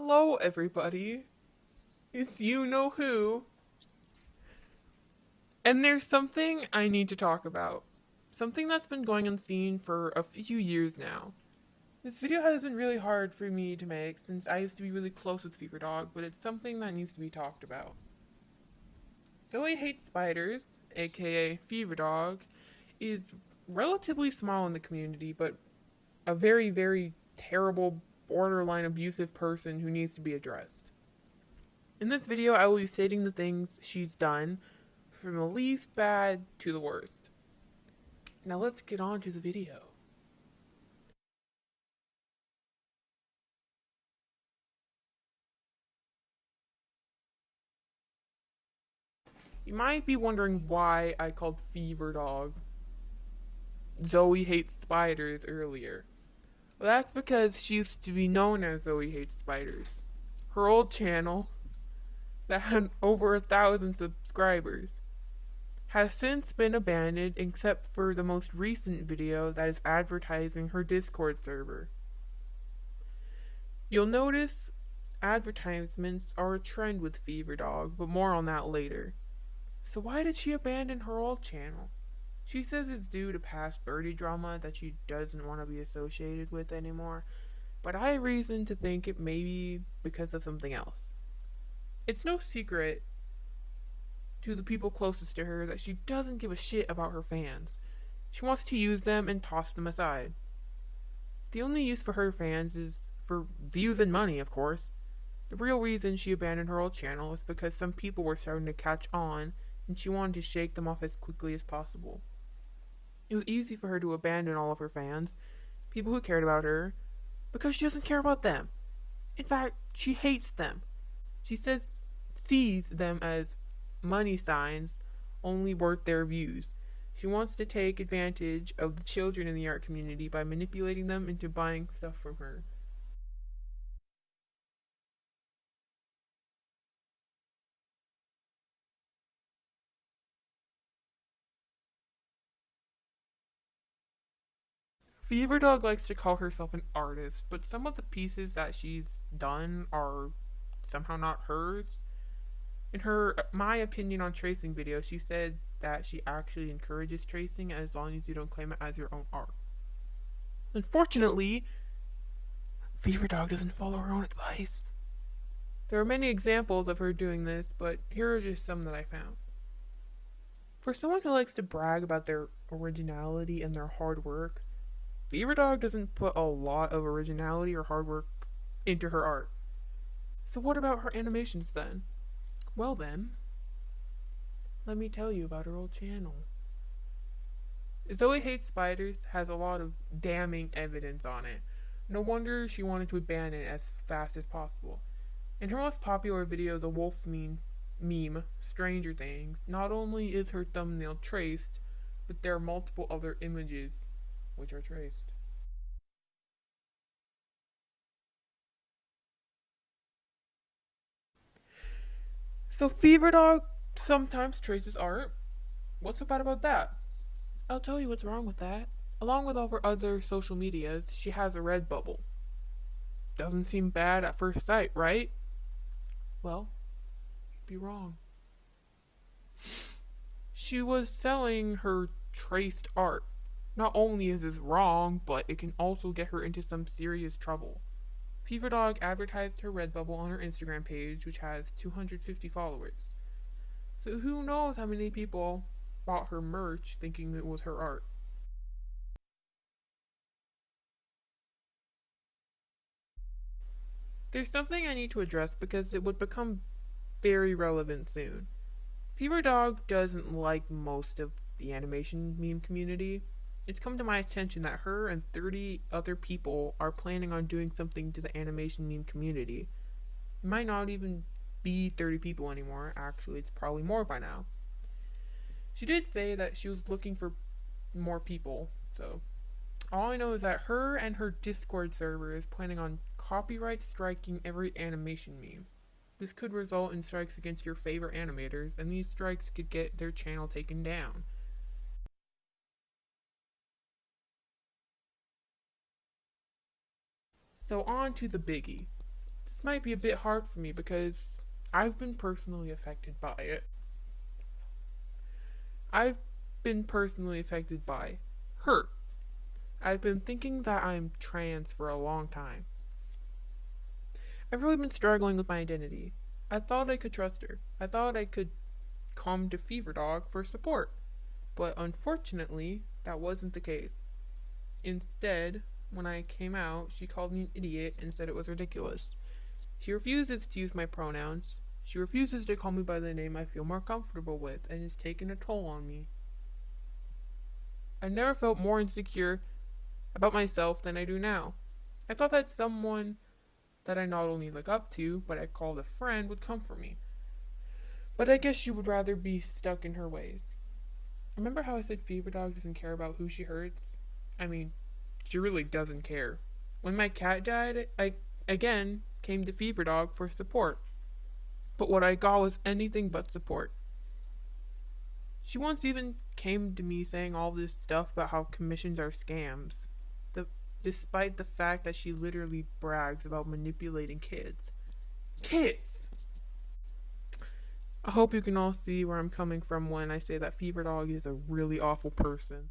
Hello, everybody. It's you know who. And there's something I need to talk about. Something that's been going unseen for a few years now. This video has been really hard for me to make since I used to be really close with Feverdog, but it's something that needs to be talked about. Zoe Hates Spiders, aka Feverdog, is relatively small in the community, but a very, very terrible, borderline abusive person who needs to be addressed. In this video, I will be stating the things she's done, from the least bad to the worst. Now let's get on to the video. You might be wondering why I called Feverdog Zoe Hates Spiders earlier. Well, that's because she used to be known as Zoe Hates Spiders. Her old channel, that had over 1,000 subscribers, has since been abandoned except for the most recent video that is advertising her Discord server. You'll notice advertisements are a trend with Feverdog, but more on that later. So why did she abandon her old channel? She says it's due to past birdie drama that she doesn't want to be associated with anymore, but I have reason to think it may be because of something else. It's no secret to the people closest to her that she doesn't give a shit about her fans. She wants to use them and toss them aside. The only use for her fans is for views and money, of course. The real reason she abandoned her old channel is because some people were starting to catch on and she wanted to shake them off as quickly as possible. It was easy for her to abandon all of her fans, people who cared about her, because she doesn't care about them. In fact, she hates them. She sees them as money signs only worth their views. She wants to take advantage of the children in the art community by manipulating them into buying stuff from her. Feverdog likes to call herself an artist, but some of the pieces that she's done are somehow not hers. In her My Opinion on Tracing video, she said that she actually encourages tracing as long as you don't claim it as your own art. Unfortunately, Feverdog doesn't follow her own advice. There are many examples of her doing this, but here are just some that I found. For someone who likes to brag about their originality and their hard work, Feverdog doesn't put a lot of originality or hard work into her art. So what about her animations then? Well then, let me tell you about her old channel. Zoe Hates Spiders has a lot of damning evidence on it. No wonder she wanted to abandon it as fast as possible. In her most popular video, the wolf meme, Stranger Things, not only is her thumbnail traced, but there are multiple other images which are traced. So Feverdog sometimes traces art. What's so bad about that? I'll tell you what's wrong with that. Along with all her other social medias, she has a Redbubble. Doesn't seem bad at first sight, right? Well, you'd be wrong. She was selling her traced art. Not only is this wrong, but it can also get her into some serious trouble. Feverdog advertised her Redbubble on her Instagram page, which has 250 followers. So who knows how many people bought her merch thinking it was her art. There's something I need to address because it would become very relevant soon. Feverdog doesn't like most of the animation meme community. It's come to my attention that her and 30 other people are planning on doing something to the animation meme community. It might not even be 30 people anymore, actually, it's probably more by now. She did say that she was looking for more people, so all I know is that her and her Discord server is planning on copyright striking every animation meme. This could result in strikes against your favorite animators, and these strikes could get their channel taken down. So on to the biggie. This might be a bit hard for me because I've been personally affected by it. I've been personally affected by her. I've been thinking that I'm trans for a long time. I've really been struggling with my identity. I thought I could trust her. I thought I could come to Feverdog for support. But unfortunately, that wasn't the case. Instead, when I came out, she called me an idiot and said it was ridiculous. She refuses to use my pronouns. She refuses to call me by the name I feel more comfortable with, and it's taken a toll on me. I never felt more insecure about myself than I do now. I thought that someone that I not only look up to, but I called a friend would come for me. But I guess she would rather be stuck in her ways. Remember how I said Feverdog doesn't care about who she hurts? I mean, she really doesn't care. When my cat died, I again came to Feverdog for support. But what I got was anything but support. She once even came to me saying all this stuff about how commissions are scams, despite the fact that she literally brags about manipulating kids. Kids! I hope you can all see where I'm coming from when I say that Feverdog is a really awful person.